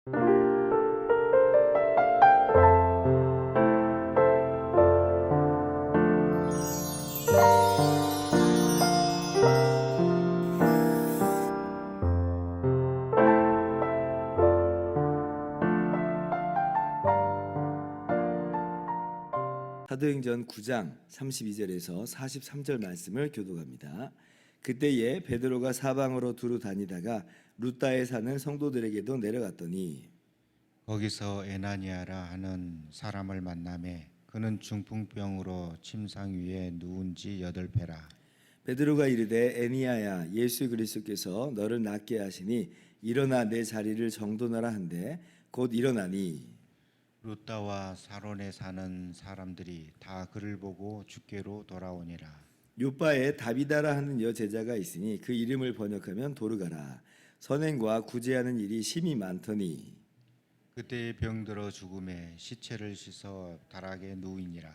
사도행전 9장 32절에서 43절 말씀을 교독합니다. 그때에 베드로가 사방으로 두루 다니다가 루다에 사는 성도들에게도 내려갔더니 거기서 에나니아라 하는 사람을 만나매 그는 중풍병으로 침상 위에 누운 지 8배라. 베드로가 이르되 에니야야 예수 그리스도께서 너를 낫게 하시니 일어나 내 자리를 정돈하라 한데 곧 일어나니 루다와 사론에 사는 사람들이 다 그를 보고 주께로 돌아오니라. 요바에 다비다라 하는 여제자가 있으니 그 이름을 번역하면 도르가라. 선행과 구제하는 일이 심히 많더니 그때 병들어 죽음에 시체를 씻어 다락에 누이니라.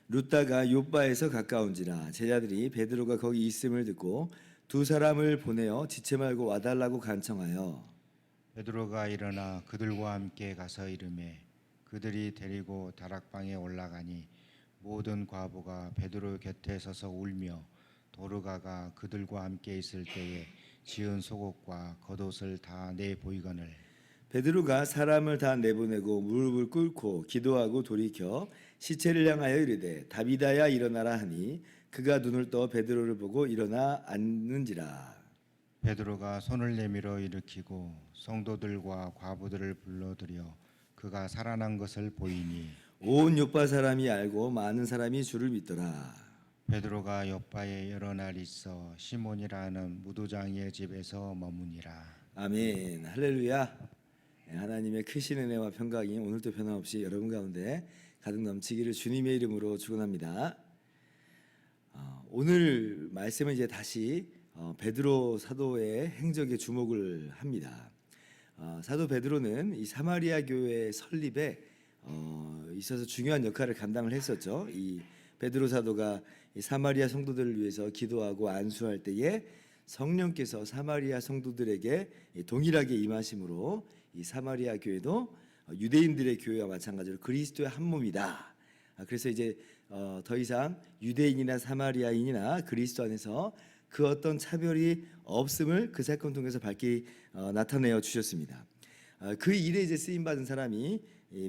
루다가 요바에서 가까운지라 제자들이 베드로가 거기 있음을 듣고 두 사람을 보내어 지체 말고 와달라고 간청하여 베드로가 일어나 그들과 함께 가서 이르매 그들이 데리고 다락방에 올라가니 모든 과부가 베드로 곁에 서서 울며 도르가가 그들과 함께 있을 때에 지은 속옷과 겉옷을 다 내 보이거늘 베드로가 사람을 다 내보내고 무릎을 꿇고 기도하고 돌이켜 시체를 향하여 이르되 다비다야 일어나라 하니 그가 눈을 떠 베드로를 보고 일어나 앉는지라. 베드로가 손을 내밀어 일으키고 성도들과 과부들을 불러들여 그가 살아난 것을 보이니 온 요파 사람이 알고 많은 사람이 주를 믿더라. 베드로가 요바에 여러 날 있어 시몬이라는 무도장이의 집에서 머무니라. 아멘. 할렐루야. 하나님의 크신 은혜와 평강이 오늘도 변함없이 여러분 가운데 가득 넘치기를 주님의 이름으로 축원합니다. 오늘 말씀은 이제 다시 베드로 사도의 행적에 주목을 합니다. 사도 베드로는 이 사마리아 교회 설립에 있어서 중요한 역할을 감당을 했었죠. 이 베드로 사도가 이 사마리아 성도들을 위해서 기도하고 안수할 때에 성령께서 사마리아 성도들에게 동일하게 임하심으로 이 사마리아 교회도 유대인들의 교회와 마찬가지로 그리스도의 한 몸이다. 그래서 이제 더 이상 유대인이나 사마리아인이나 그리스도 안에서 그 어떤 차별이 없음을 그 사건 통해서 밝히 나타내어 주셨습니다. 그 일에 이제 쓰임 받은 사람이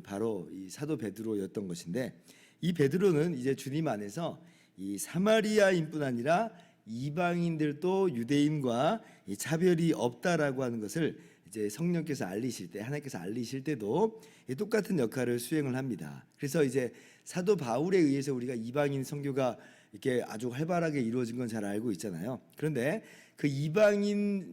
바로 이 사도 베드로였던 것인데, 이 베드로는 이제 주님 안에서 이 사마리아인뿐 아니라 이방인들도 유대인과 이 차별이 없다라고 하는 것을 이제 성령께서 알리실 때, 하나님께서 알리실 때도 똑같은 역할을 수행을 합니다. 그래서 이제 사도 바울에 의해서 우리가 이방인 선교가 이렇게 아주 활발하게 이루어진 건 잘 알고 있잖아요. 그런데 그 이방인의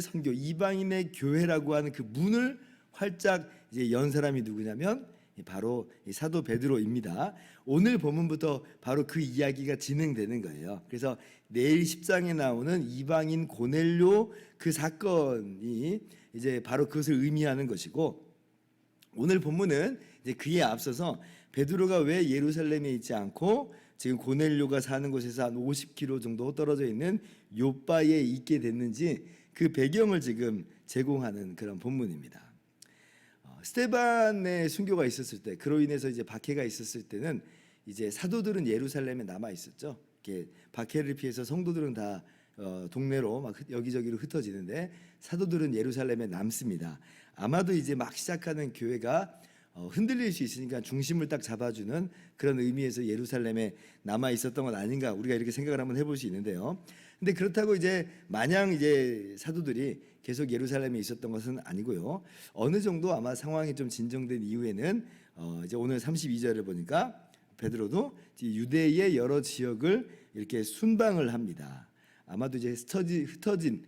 선교, 이방인의 교회라고 하는 그 문을 활짝 이제 연 사람이 누구냐면 바로 사도 베드로입니다. 오늘 본문부터 바로 그 이야기가 진행되는 거예요. 그래서 내일 10장에 나오는 이방인 고넬료 그 사건이 이제 바로 그것을 의미하는 것이고, 오늘 본문은 이제 그에 앞서서 베드로가 왜 예루살렘에 있지 않고 지금 고넬료가 사는 곳에서 한 50km 정도 떨어져 있는 요바에 있게 됐는지 그 배경을 지금 제공하는 그런 본문입니다. 스데반의 순교가 있었을 때, 그로 인해서 이제 박해가 있었을 때는 이제 사도들은 예루살렘에 남아 있었죠. 이렇게 박해를 피해서 성도들은 다 동네로 막 여기저기로 흩어지는데 사도들은 예루살렘에 남습니다. 아마도 이제 막 시작하는 교회가 흔들릴 수 있으니까 중심을 딱 잡아주는 그런 의미에서 예루살렘에 남아 있었던 건 아닌가, 우리가 이렇게 생각을 한번 해볼 수 있는데요. 근데 그렇다고 이제 마냥 이제 사도들이 계속 예루살렘에 있었던 것은 아니고요. 어느 정도 아마 상황이 좀 진정된 이후에는 이제 오늘 32절을 보니까 베드로도 유대의 여러 지역을 이렇게 순방을 합니다. 아마도 이제 흩어진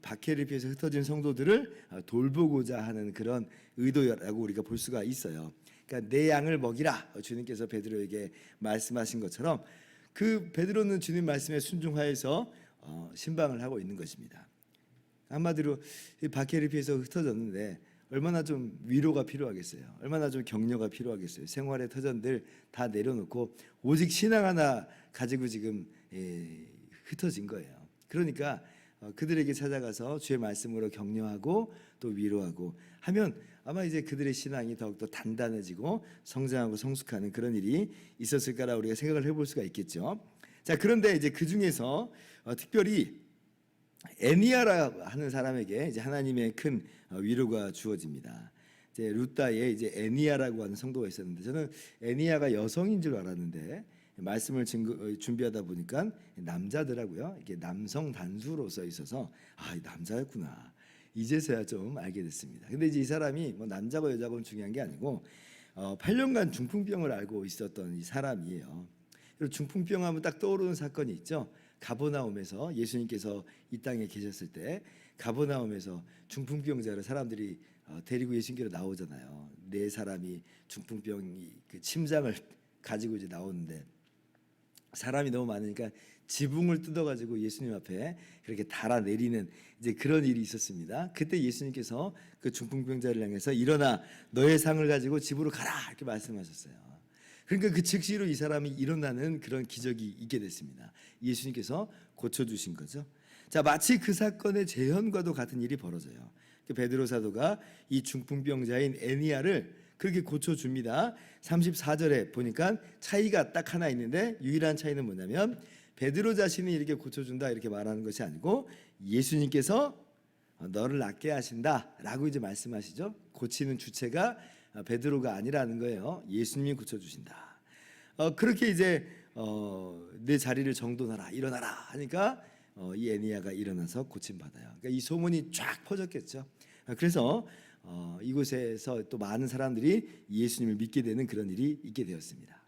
박해를 피해서 흩어진 성도들을 돌보고자 하는 그런 의도라고 우리가 볼 수가 있어요. 그러니까 내 양을 먹이라, 주님께서 베드로에게 말씀하신 것처럼 그 베드로는 주님 말씀에 순종하여서 신방을 하고 있는 것입니다. 한마디로 박해를 피해서 흩어졌는데 얼마나 좀 위로가 필요하겠어요. 얼마나 좀 격려가 필요하겠어요. 생활의 터전들 다 내려놓고 오직 신앙 하나 가지고 지금 흩어진 거예요. 그러니까 그들에게 찾아가서 주의 말씀으로 격려하고 또 위로하고 하면 아마 이제 그들의 신앙이 더욱더 단단해지고 성장하고 성숙하는 그런 일이 있었을 거라 우리가 생각을 해볼 수가 있겠죠. 자, 그런데 이제 그 중에서 특별히 애니야라 하는 사람에게 이제 하나님의 큰 위로가 주어집니다. 이제 루다에 이제 애니야라고 하는 성도가 있었는데 저는 애니야가 여성인 줄 알았는데 말씀을 준비하다 보니까 남자더라고요. 이게 남성 단수로 써 있어서 남자였구나. 이제서야 좀 알게 됐습니다. 근데 이제 이 사람이 뭐 남자고 여자고는 중요한 게 아니고 8년간 중풍병을 앓고 있었던 이 사람이에요. 그리고 중풍병 하면 딱 떠오르는 사건이 있죠. 가버나움에서 예수님께서 이 땅에 계셨을 때 가버나움에서 중풍병자를 사람들이 데리고 예수님께로 나오잖아요. 네 사람이 중풍병이 그 침상을 가지고 이제 나오는데 사람이 너무 많으니까 지붕을 뜯어가지고 예수님 앞에 그렇게 달아내리는 이제 그런 일이 있었습니다. 그때 예수님께서 그 중풍병자를 향해서 일어나 너의 상을 가지고 집으로 가라 이렇게 말씀하셨어요. 그러니까 그 즉시로 이 사람이 일어나는 그런 기적이 있게 됐습니다. 예수님께서 고쳐주신 거죠. 자, 마치 그 사건의 재현과도 같은 일이 벌어져요. 베드로 사도가 이 중풍병자인 애니야를 그렇게 고쳐줍니다. 34절에 보니까 차이가 딱 하나 있는데 유일한 차이는 뭐냐면 베드로 자신이 이렇게 고쳐준다 이렇게 말하는 것이 아니고 예수님께서 너를 낫게 하신다라고 이제 말씀하시죠. 고치는 주체가 베드로가 아니라는 거예요. 예수님이 고쳐주신다. 그렇게 이제 내 자리를 정돈하라 일어나라 하니까 이 애니야가 일어나서 고침받아요. 그러니까 이 소문이 쫙 퍼졌겠죠. 그래서 이곳에서 또 많은 사람들이 예수님을 믿게 되는 그런 일이 있게 되었습니다.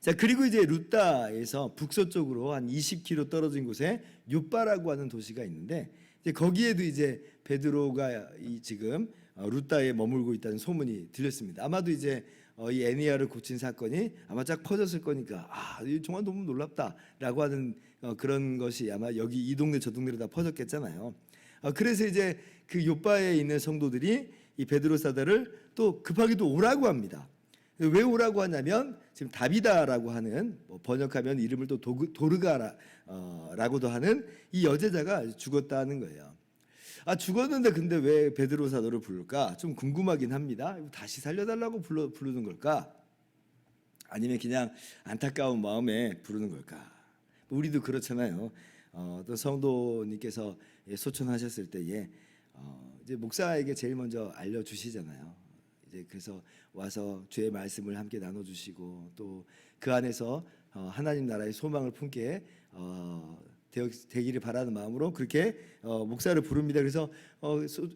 자, 그리고 이제 루다에서 북서쪽으로 한 20km 떨어진 곳에 요빠라고 하는 도시가 있는데 이제 거기에도 이제 베드로가 지금 루다에 머물고 있다는 소문이 들렸습니다. 아마도 이제 이 애니야를 고친 사건이 아마 쫙 퍼졌을 거니까 정말 너무 놀랍다라고 하는 그런 것이 아마 여기 이 동네 저 동네로 다 퍼졌겠잖아요. 그래서 이제 그 요빠에 있는 성도들이 이 베드로 사도를 또 급하게도 오라고 합니다. 왜 오라고 하냐면 지금 다비다라고 하는 번역하면 이름을 또 도르가라고도 하는 이 여제자가 죽었다는 거예요. 죽었는데 근데 왜 베드로 사도를 부를까? 좀 궁금하긴 합니다. 다시 살려달라고 부르는 걸까? 아니면 그냥 안타까운 마음에 부르는 걸까? 우리도 그렇잖아요. 또 성도님께서 소천하셨을 때에 이제 목사에게 제일 먼저 알려주시잖아요. 이제 그래서 와서 주의 말씀을 함께 나눠주시고 또 그 안에서 하나님 나라의 소망을 품게 되기를 바라는 마음으로 그렇게 목사를 부릅니다. 그래서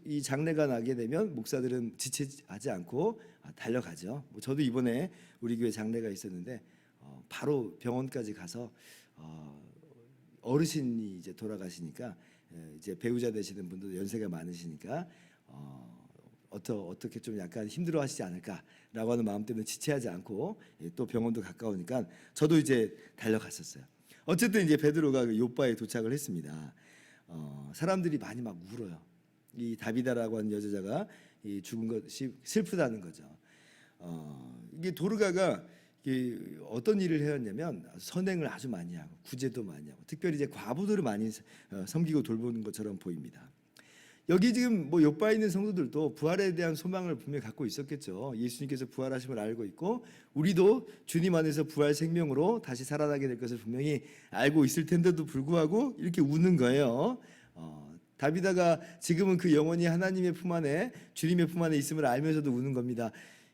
이 장례가 나게 되면 목사들은 지체하지 않고 달려가죠. 저도 이번에 우리 교회 장례가 있었는데 바로 병원까지 가서 어르신이 이제 돌아가시니까 이제 배우자 되시는 분도 연세가 많으시니까 어떻게 좀 약간 힘들어하시지 않을까라고 하는 마음 때문에 지체하지 않고 또 병원도 가까우니까 저도 이제 달려갔었어요. 어쨌든 이제 베드로가 요빠에 도착을 했습니다. 사람들이 많이 막 울어요. 이 다비다라고 하는 여자가 이 죽은 것이 슬프다는 거죠. 이게 도르가가 어떤 일을 해왔냐면 선행을 아주 많이 하고 구제도 많이 하고 특별히 이제 과부들을 많이 섬기고 돌보는 것처럼 보입니다. 여기 지금 뭐 요빠에 있는 성도들도 부활에 대한 소망을 분명히 갖고 있었겠죠. 예수님께서 부활하심을 알고 있고 우리도 주님 안에서 부활 생명으로 다시 살아나게 될 것을 분명히 알고 있을 텐데도 불구하고 이렇게 우는 거예요. 다비다가 지금은 그 영혼이 하나님의 품 안에 주님의 품 안에 있음을 알면서도 우는 겁니다.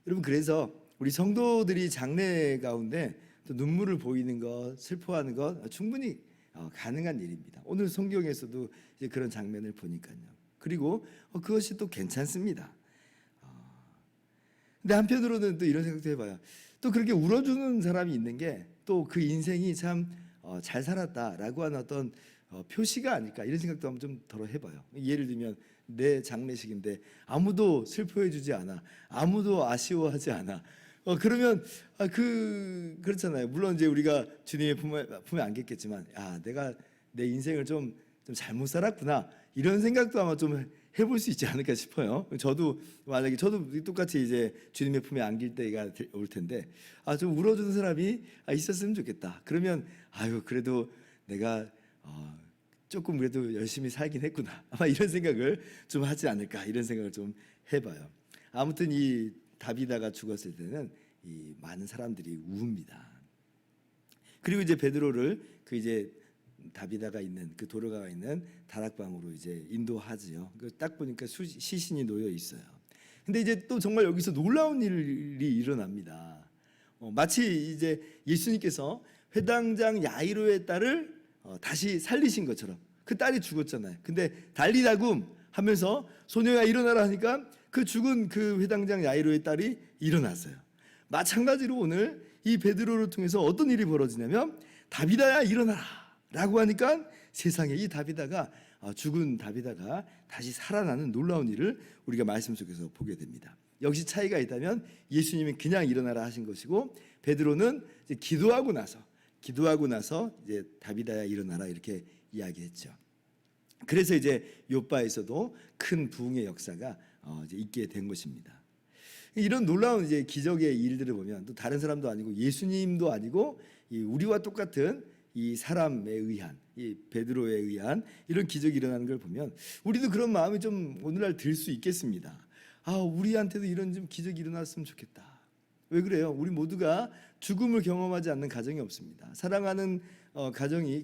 여러분 그래서 우리 성도들이 장례 가운데 또 눈물을 보이는 것, 슬퍼하는 것 충분히 가능한 일입니다. 오늘 성경에서도 이제 그런 장면을 보니까요. 그리고 그것이 또 괜찮습니다. 근데 한편으로는 또 이런 생각도 해봐요. 또 그렇게 울어주는 사람이 있는 게 또 그 인생이 참 잘 살았다라고 하는 어떤 표시가 아닐까 이런 생각도 한번 좀 덜어 해봐요. 예를 들면 내 장례식인데 아무도 슬퍼해주지 않아, 아무도 아쉬워하지 않아. 그러면 그렇잖아요. 물론 이제 우리가 주님의 품에 안겼겠지만, 내가 내 인생을 좀 잘못 살았구나 이런 생각도 아마 좀 해볼 수 있지 않을까 싶어요. 저도 만약에 저도 똑같이 이제 주님의 품에 안길 때가 올 텐데, 좀 울어주는 사람이 있었으면 좋겠다. 그러면 그래도 내가 조금 그래도 열심히 살긴 했구나. 아마 이런 생각을 좀 하지 않을까, 이런 생각을 좀 해봐요. 아무튼 이 다비다가 죽었을 때는 이 많은 사람들이 우웁니다. 그리고 이제 베드로를 그 이제 다비다가 있는 그 도르가가 있는 다락방으로 이제 인도하지요. 딱 보니까 시신이 놓여 있어요. 근데 이제 또 정말 여기서 놀라운 일이 일어납니다. 마치 이제 예수님께서 회당장 야이로의 딸을 다시 살리신 것처럼, 그 딸이 죽었잖아요. 근데 달리다굼 하면서 소녀야 일어나라 하니까 그 죽은 그 회당장 야이로의 딸이 일어났어요. 마찬가지로 오늘 이 베드로를 통해서 어떤 일이 벌어지냐면 다비다야 일어나라 라고 하니까 세상에 이 다비다가 죽은 다비다가 다시 살아나는 놀라운 일을 우리가 말씀 속에서 보게 됩니다. 역시 차이가 있다면 예수님이 그냥 일어나라 하신 것이고 베드로는 이제 기도하고 나서 이제 다비다야 일어나라 이렇게 이야기했죠. 그래서 이제 욥바에서도 큰 부흥의 역사가 이제 있게 된 것입니다. 이런 놀라운 이제 기적의 일들을 보면 또 다른 사람도 아니고 예수님도 아니고 이 우리와 똑같은 이 사람에 의한, 이 베드로에 의한 이런 기적이 일어나는 걸 보면 우리도 그런 마음이 좀 오늘날 들 수 있겠습니다. 우리한테도 이런 좀 기적이 일어났으면 좋겠다. 왜 그래요? 우리 모두가 죽음을 경험하지 않는 가정이 없습니다. 사랑하는 가족이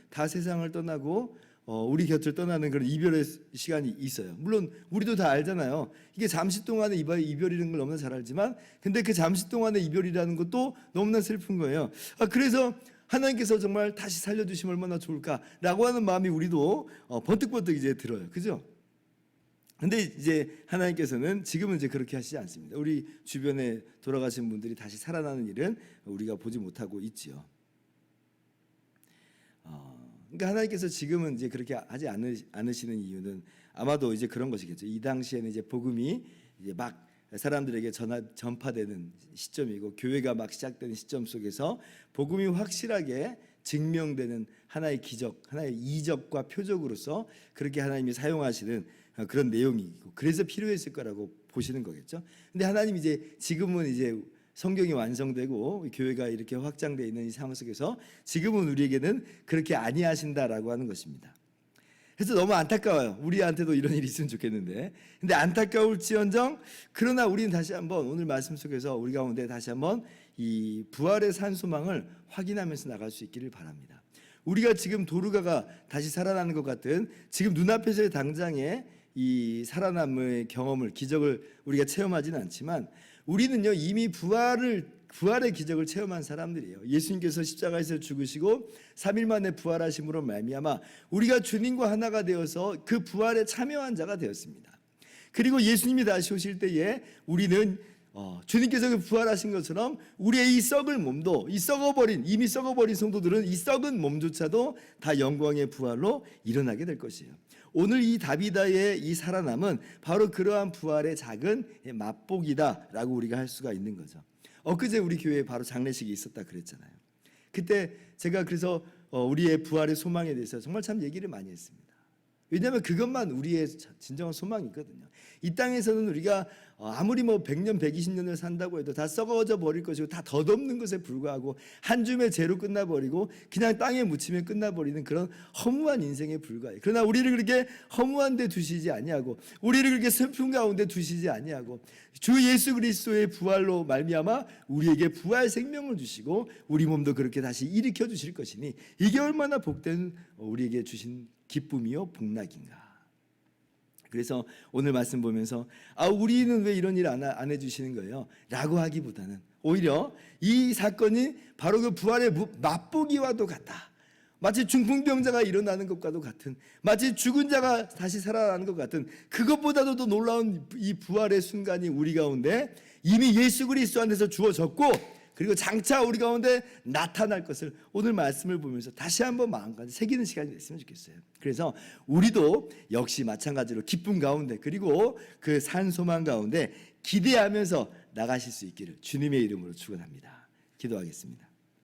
다 세상을 떠나고 우리 곁을 떠나는 그런 이별의 시간이 있어요. 물론 우리도 다 알잖아요. 이게 잠시 동안의 이별이라는 걸 너무나 잘 알지만, 근데 그 잠시 동안의 이별이라는 것도 너무나 슬픈 거예요. 그래서 하나님께서 정말 다시 살려주시면 얼마나 좋을까라고 하는 마음이 우리도 번뜩번뜩 이제 들어요. 그죠? 근데 이제 하나님께서는 지금은 이제 그렇게 하시지 않습니다. 우리 주변에 돌아가신 분들이 다시 살아나는 일은 우리가 보지 못하고 있지요. 그러니까 하나님께서 지금은 이제 그렇게 하지 않으시는 이유는 아마도 이제 그런 것이겠죠. 이 당시에는 이제 복음이 이제 막 사람들에게 전파되는 시점이고 교회가 막 시작되는 시점 속에서 복음이 확실하게 증명되는 하나의 기적, 하나의 이적과 표적으로서 그렇게 하나님이 사용하시는 그런 내용이고, 그래서 필요했을 거라고 보시는 거겠죠. 근데 하나님 이제 지금은 이제 성경이 완성되고 교회가 이렇게 확장되어 있는 이 상황 속에서 지금은 우리에게는 그렇게 아니하신다라고 하는 것입니다. 그래서 너무 안타까워요. 우리한테도 이런 일이 있으면 좋겠는데, 근데 안타까울지언정 그러나 우리는 다시 한번 오늘 말씀 속에서 우리 가운데 다시 한번 이 부활의 산 소망을 확인하면서 나갈 수 있기를 바랍니다. 우리가 지금 도르가가 다시 살아나는 것 같은 지금 눈앞에서의 당장의 이 살아남의 경험을, 기적을 우리가 체험하지는 않지만 우리는요 이미 부활의 기적을 체험한 사람들이에요. 예수님께서 십자가에서 죽으시고 3일 만에 부활하심으로 말미암아 우리가 주님과 하나가 되어서 그 부활에 참여한 자가 되었습니다. 그리고 예수님이 다시 오실 때에 우리는 주님께서 그 부활하신 것처럼 우리의 이 썩을 몸도, 이미 썩어버린 성도들은 이 썩은 몸조차도 다 영광의 부활로 일어나게 될 것이에요. 오늘 이 다비다의 이 살아남은 바로 그러한 부활의 작은 맛보기다라고 우리가 할 수가 있는 거죠. 엊그제 우리 교회에 바로 장례식이 있었다 그랬잖아요. 그때 제가 그래서 우리의 부활의 소망에 대해서 정말 참 얘기를 많이 했습니다. 왜냐하면 그것만 우리의 진정한 소망이거든요. 이 땅에서는 우리가 아무리 100년, 120년을 산다고 해도 다 썩어져 버릴 것이고 다 덧없는 것에 불과하고 한 줌의 재로 끝나버리고 그냥 땅에 묻히면 끝나버리는 그런 허무한 인생에 불과해요. 그러나 우리를 그렇게 허무한 데 두시지 아니하고 우리를 그렇게 슬픔 가운데 두시지 아니하고 주 예수 그리스도의 부활로 말미암아 우리에게 부활 생명을 주시고 우리 몸도 그렇게 다시 일으켜 주실 것이니 이게 얼마나 복된 우리에게 주신 기쁨이요 복락인가. 그래서 오늘 말씀 보면서 우리는 왜 이런 일 안 해주시는 거예요? 라고 하기보다는 오히려 이 사건이 바로 그 부활의 맛보기와도 같다. 마치 중풍병자가 일어나는 것과도 같은, 마치 죽은 자가 다시 살아나는 것 같은, 그것보다도 더 놀라운 이 부활의 순간이 우리 가운데 이미 예수 그리스도 안에서 주어졌고 그리고 장차 우리 가운데 나타날 것을 오늘 말씀을 보면서 다시 한번 마음까지 새기는 시간이 됐으면 좋겠어요. 그래서 우리도 역시 마찬가지로 기쁨 가운데 그리고 그 산 소망 가운데 기대하면서 나가실 수 있기를 주님의 이름으로 축원합니다. 기도하겠습니다.